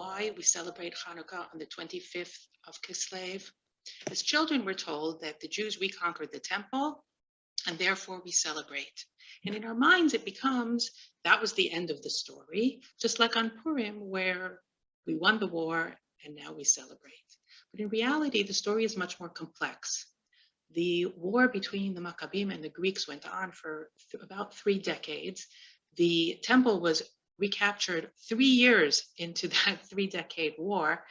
why we celebrate Hanukkah on the 25th of Kislev? As children, we're told that the Jews reconquered the temple, and therefore we celebrate. And in our minds, it becomes that was the end of the story, just like on Purim, where we won the war and now we celebrate. But in reality, the story is much more complex. The war between the Maccabim and the Greeks went on for about 3 decades. The temple was recaptured 3 years into that 3-decade war.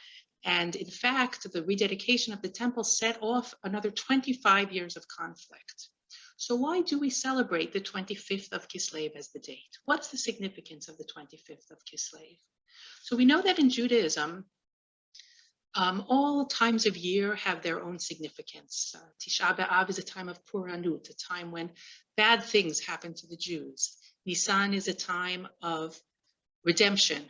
And in fact, the rededication of the temple set off another 25 years of conflict. So why do we celebrate the 25th of Kislev as the date? What's the significance of the 25th of Kislev? So we know that in Judaism, all times of year have their own significance. Tisha B'Av is a time of Puranut, a time when bad things happen to the Jews. Nisan is a time of redemption.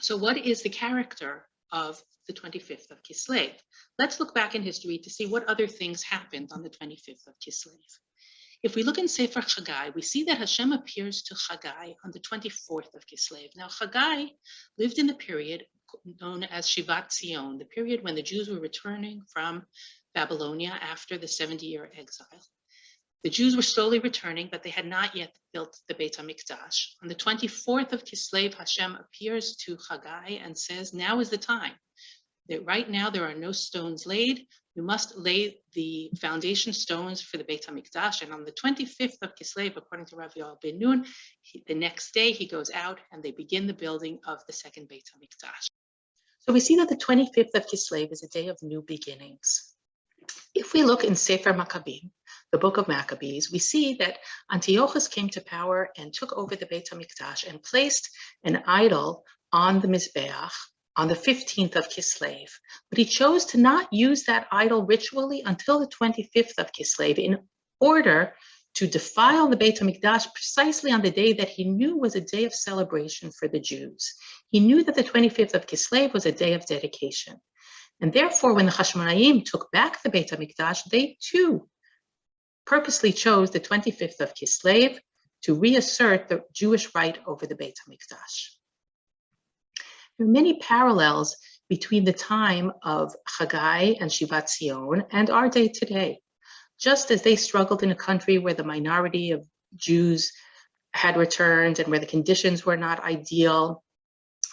So what is the character of the 25th of Kislev? Let's look back in history to see what other things happened on the 25th of Kislev. If we look in Sefer Chagai, we see that Hashem appears to Chagai on the 24th of Kislev. Now, Chagai lived in the period known as Shivat Zion, the period when the Jews were returning from Babylonia after the 70-year exile. The Jews were slowly returning, but they had not yet built the Beit HaMikdash. On the 24th of Kislev, Hashem appears to Chagai and says, now is the time. That right now there are no stones laid. You must lay the foundation stones for the Beit HaMikdash. And on the 25th of Kislev, according to Rav Yoel Ben Nun, the next day he goes out and they begin the building of the second Beit HaMikdash. So we see that the 25th of Kislev is a day of new beginnings. If we look in Sefer Maccabim, the book of Maccabees, we see that Antiochus came to power and took over the Beit HaMikdash and placed an idol on the Mizbeach on the 15th of Kislev. But he chose to not use that idol ritually until the 25th of Kislev in order to defile the Beit HaMikdash precisely on the day that he knew was a day of celebration for the Jews. He knew that the 25th of Kislev was a day of dedication. And therefore, when the Hashmonaim took back the Beit HaMikdash, they too purposely chose the 25th of Kislev to reassert the Jewish right over the Beit HaMikdash. There are many parallels between the time of Chagai and Shivat Zion and our day today. Just as they struggled in a country where the minority of Jews had returned and where the conditions were not ideal,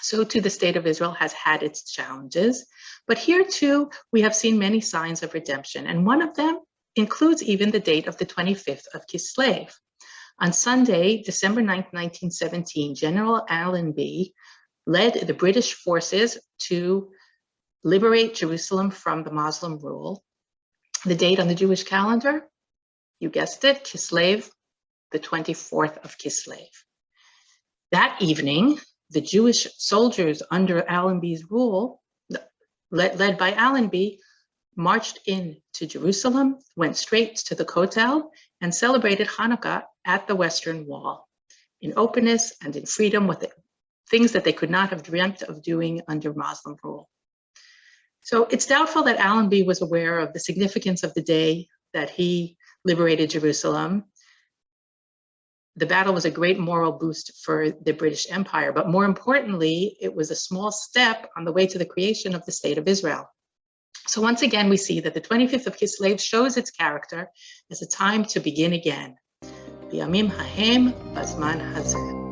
so too the state of Israel has had its challenges. But here too, we have seen many signs of redemption, and one of them includes even the date of the 25th of Kislev. On Sunday, December 9th, 1917, General Allenby led the British forces to liberate Jerusalem from the Muslim rule. The date on the Jewish calendar, you guessed it, Kislev, the 24th of Kislev. That evening, the Jewish soldiers under Allenby's rule, led by Allenby, marched into Jerusalem, went straight to the Kotel, and celebrated Hanukkah at the Western Wall in openness and in freedom with things that they could not have dreamt of doing under Muslim rule. So it's doubtful that Allenby was aware of the significance of the day that he liberated Jerusalem. The battle was a great moral boost for the British Empire, but more importantly, it was a small step on the way to the creation of the State of Israel. So once again, we see that the 25th of Kislev shows its character as a time to begin again. Biyamim hahem bazman hazeh.